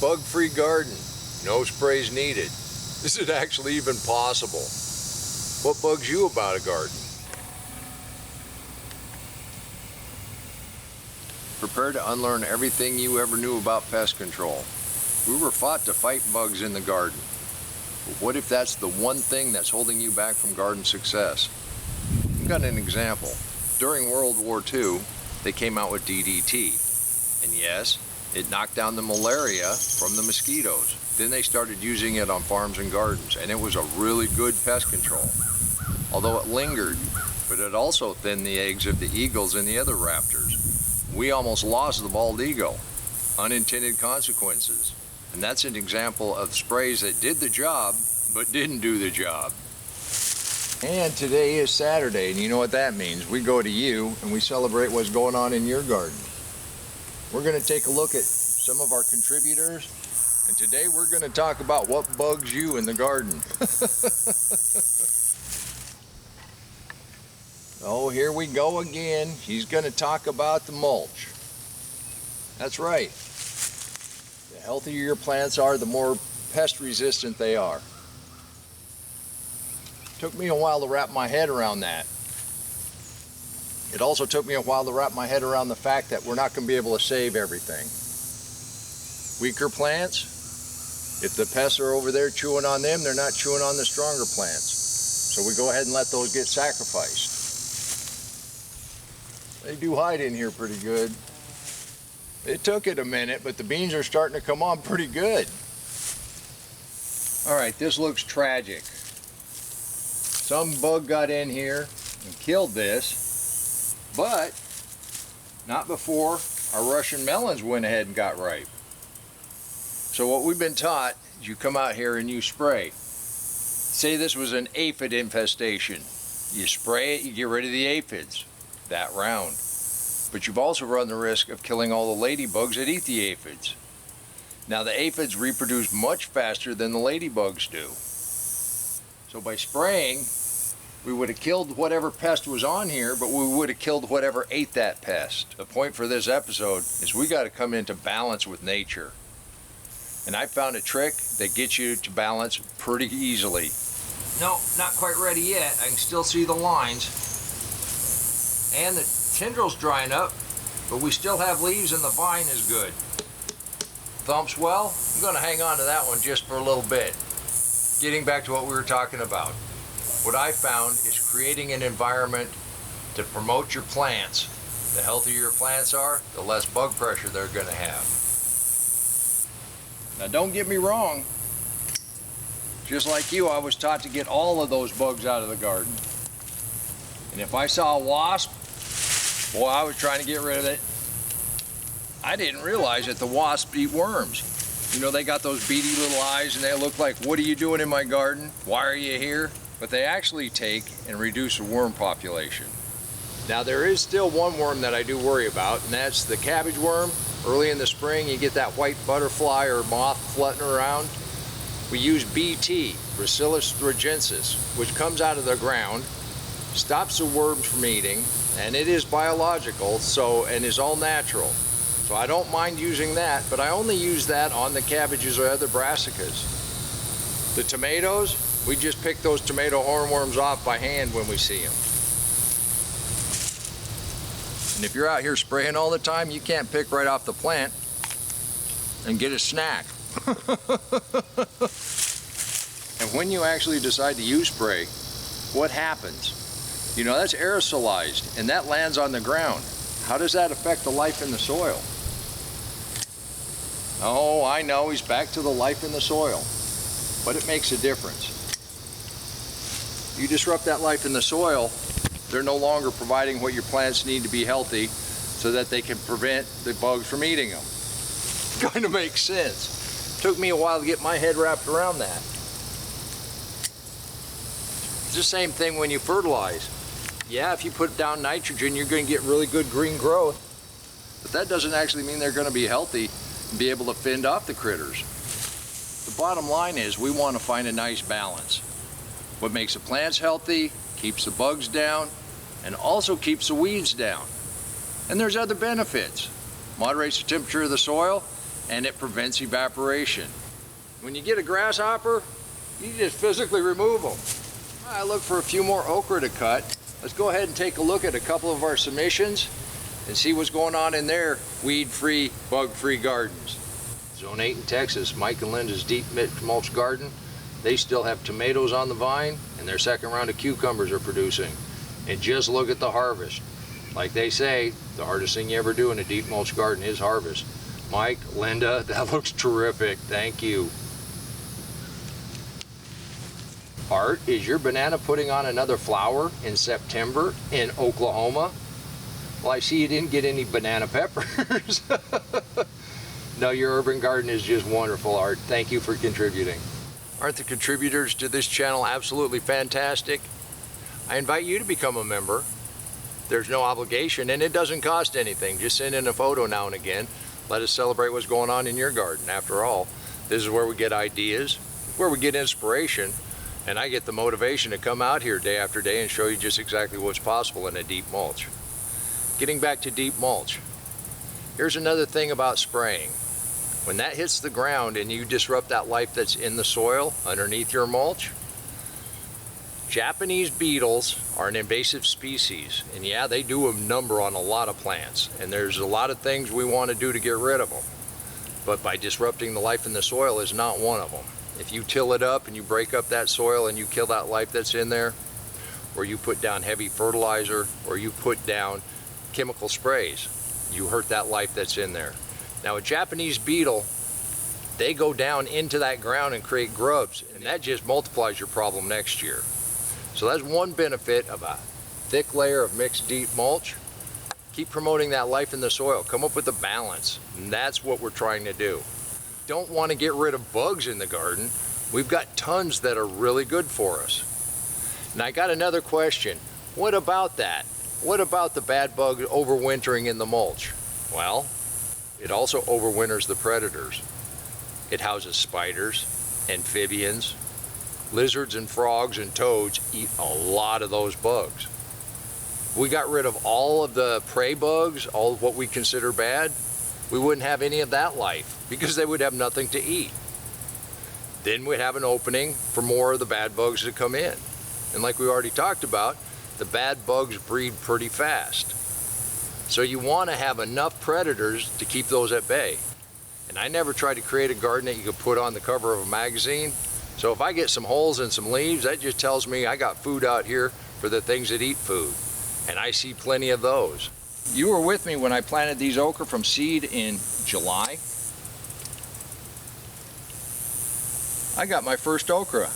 bug-free garden. No sprays needed. Is it actually even possible? What bugs you about a garden? Prepare to unlearn everything you ever knew about pest control. We were fought to fight bugs in the garden. But what if that's the one thing that's holding you back from garden success? I've got an example. During World War II, they came out with DDT. And yes, it knocked down the malaria from the mosquitoes. Then they started using it on farms and gardens, and it was a really good pest control. Although it lingered, but it also thinned the eggs of the eagles and the other raptors. We almost lost the bald eagle. Unintended consequences. And that's an example of sprays that did the job, but didn't do the job. And today is Saturday, and you know what that means. We go to you, and we celebrate what's going on in your garden. We're going to take a look at some of our contributors, and today we're going to talk about what bugs you in the garden. Oh, here we go again. He's going to talk about the mulch. That's right. The healthier your plants are, the more pest resistant they are. Took me a while to wrap my head around that. It also took me a while to wrap my head around the fact that we're not going to be able to save everything. Weaker plants, if the pests are over there chewing on them, they're not chewing on the stronger plants. So we go ahead and let those get sacrificed. They do hide in here pretty good. It took it a minute, but the beans are starting to come on pretty good. All right, this looks tragic. Some bug got in here and killed this, but not before our Russian melons went ahead and got ripe. So what we've been taught is you come out here and you spray. Say this was an aphid infestation. You spray it, you get rid of the aphids that round. But you've also run the risk of killing all the ladybugs that eat the aphids. Now the aphids reproduce much faster than the ladybugs do. So by spraying, we would have killed whatever pest was on here, but we would have killed whatever ate that pest. The point for this episode is we got to come into balance with nature. And I found a trick that gets you to balance pretty easily. No, not quite ready yet. I can still see the lines. And the tendrils drying up, but we still have leaves and the vine is good. Thumps well, I'm going to hang on to that one just for a little bit. Getting back to what we were talking about. What I found is creating an environment to promote your plants. The healthier your plants are, the less bug pressure they're going to have. Now don't get me wrong. Just like you, I was taught to get all of those bugs out of the garden. And if I saw a wasp, boy, I was trying to get rid of it. I didn't realize that the wasps eat worms. You know, they got those beady little eyes and they look like, what are you doing in my garden? Why are you here? But they actually take and reduce the worm population. Now there is still one worm that I do worry about, and that's the cabbage worm. Early in the spring, you get that white butterfly or moth flutting around. We use BT, Bacillus thuringiensis, which comes out of the ground, stops the worms from eating, and it is biological, and is all natural. So I don't mind using that, but I only use that on the cabbages or other brassicas. The tomatoes, we just pick those tomato hornworms off by hand when we see them. And if you're out here spraying all the time, you can't pick right off the plant and get a snack. And when you actually decide to use spray, what happens? You know, that's aerosolized, and that lands on the ground. How does that affect the life in the soil? Oh, I know, he's back to the life in the soil, but it makes a difference. You disrupt that life in the soil, they're no longer providing what your plants need to be healthy so that they can prevent the bugs from eating them. Kind of makes sense. Took me a while to get my head wrapped around that. It's the same thing when you fertilize. Yeah, if you put down nitrogen, you're going to get really good green growth, but that doesn't actually mean they're going to be healthy and be able to fend off the critters. The bottom line is we want to find a nice balance. What makes the plants healthy, keeps the bugs down, and also keeps the weeds down. And there's other benefits. Moderates the temperature of the soil and it prevents evaporation. When you get a grasshopper, you just physically remove them. I look for a few more okra to cut. Let's go ahead and take a look at a couple of our submissions and see what's going on in their weed-free, bug-free gardens. Zone 8 in Texas, Mike and Linda's deep mulch garden. They still have tomatoes on the vine, and their second round of cucumbers are producing. And just look at the harvest. Like they say, the hardest thing you ever do in a deep mulch garden is harvest. Mike, Linda, that looks terrific. Thank you. Art, is your banana putting on another flower in September in Oklahoma? Well, I see you didn't get any banana peppers. No, your urban garden is just wonderful, Art. Thank you for contributing. Aren't the contributors to this channel absolutely fantastic? I invite you to become a member. There's no obligation and it doesn't cost anything. Just send in a photo now and again. Let us celebrate what's going on in your garden. After all, this is where we get ideas, where we get inspiration, and I get the motivation to come out here day after day and show you just exactly what's possible in a deep mulch. Getting back to deep mulch, here's another thing about spraying. When that hits the ground and you disrupt that life that's in the soil underneath your mulch, Japanese beetles are an invasive species, and yeah, they do a number on a lot of plants, and there's a lot of things we want to do to get rid of them. But by disrupting the life in the soil is not one of them. If you till it up and you break up that soil and you kill that life that's in there, or you put down heavy fertilizer, or you put down chemical sprays, you hurt that life that's in there. Now a Japanese beetle, they go down into that ground and create grubs, and that just multiplies your problem next year. So that's one benefit of a thick layer of mixed deep mulch. Keep promoting that life in the soil. Come up with a balance, and that's what we're trying to do. Don't want to get rid of bugs in the garden. We've got tons that are really good for us. And I got another question. What about that? What about the bad bug overwintering in the mulch? Well, it also overwinters the predators. It houses spiders, amphibians, lizards and frogs and toads eat a lot of those bugs. If we got rid of all of the prey bugs, all of what we consider bad, we wouldn't have any of that life because they would have nothing to eat. Then we'd have an opening for more of the bad bugs to come in. And like we already talked about, the bad bugs breed pretty fast. So you want to have enough predators to keep those at bay. And I never tried to create a garden that you could put on the cover of a magazine. So if I get some holes and some leaves, that just tells me I got food out here for the things that eat food. And I see plenty of those. You were with me when I planted these okra from seed in July. I got my first okra.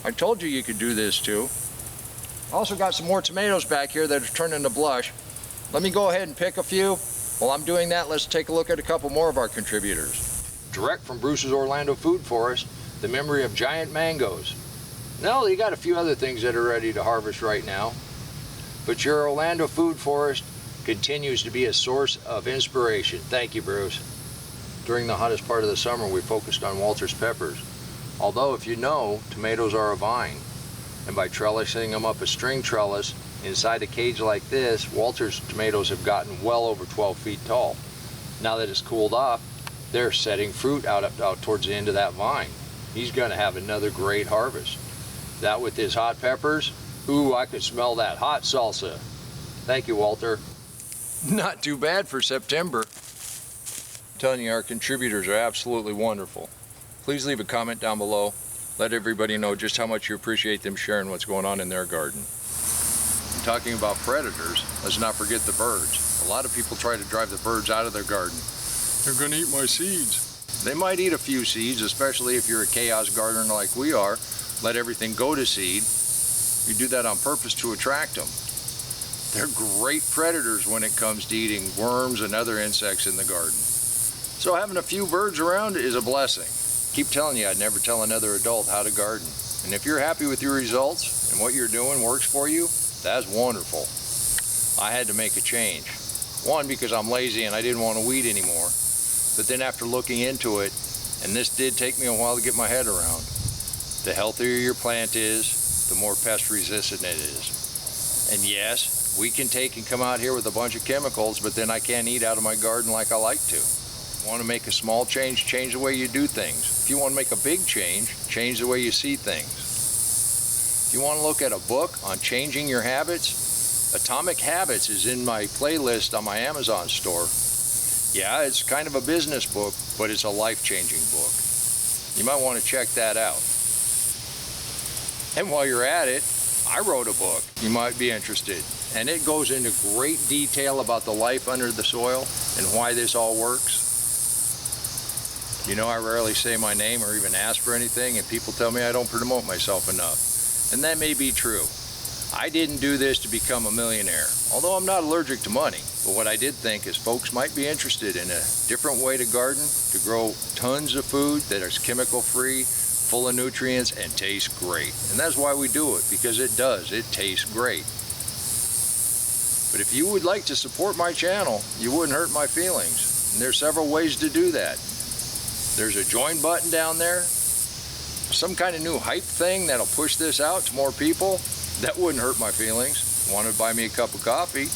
I told you could do this too. Also got some more tomatoes back here that are turning to blush. Let me go ahead and pick a few. While I'm doing that, let's take a look at a couple more of our contributors. Direct from Bruce's Orlando Food Forest, the memory of giant mangoes. No, you got a few other things that are ready to harvest right now. But your Orlando Food Forest continues to be a source of inspiration. Thank you, Bruce. During the hottest part of the summer, we focused on Walter's peppers. Although, if you know, tomatoes are a vine. And by trellising them up a string trellis inside a cage like this, Walter's tomatoes have gotten well over 12 feet tall. Now that it's cooled off, they're setting fruit out towards the end of that vine. He's going to have another great harvest. That with his hot peppers, ooh, I could smell that hot salsa. Thank you, Walter. Not too bad for September. I'm telling you, our contributors are absolutely wonderful. Please leave a comment down below. Let everybody know just how much you appreciate them sharing what's going on in their garden. Talking about predators, let's not forget the birds. A lot of people try to drive the birds out of their garden. They're going to eat my seeds. They might eat a few seeds, especially if you're a chaos gardener like we are. Let everything go to seed. You do that on purpose to attract them. They're great predators when it comes to eating worms and other insects in the garden. So having a few birds around is a blessing. Keep telling you, I'd never tell another adult how to garden. And if you're happy with your results and what you're doing works for you, that's wonderful. I had to make a change. One, because I'm lazy and I didn't want to weed anymore. But then after looking into it, and this did take me a while to get my head around, the healthier your plant is, the more pest resistant it is. And yes, we can take and come out here with a bunch of chemicals, but then I can't eat out of my garden like I like to. Want to make a small change, change the way you do things. If you want to make a big change the way you see things. If you want to look at a book on changing your habits, Atomic Habits is in my playlist on my Amazon store. Yeah, it's kind of a business book, but it's a life-changing book. You might want to check that out. And while you're at it, I wrote a book. You might be interested. And it goes into great detail about the life under the soil and why this all works. You know, I rarely say my name or even ask for anything, and people tell me I don't promote myself enough. And that may be true. I didn't do this to become a millionaire, although I'm not allergic to money. But what I did think is folks might be interested in a different way to garden, to grow tons of food that is chemical-free, full of nutrients, and tastes great. And that's why we do it, because it does. It tastes great. But if you would like to support my channel, you wouldn't hurt my feelings. And there's several ways to do that. There's a join button down there. Some kind of new hype thing that'll push this out to more people. That wouldn't hurt my feelings. You want to buy me a cup of coffee?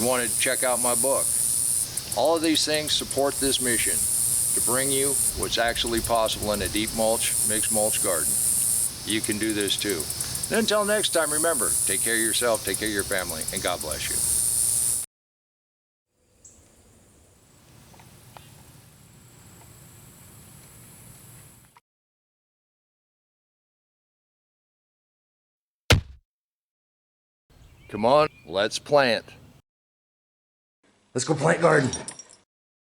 You want to check out my book? All of these things support this mission to bring you what's actually possible in a deep mulch, mixed mulch garden. You can do this too. And until next time, remember, take care of yourself, take care of your family, and God bless you. Come on, let's plant. Let's go plant garden.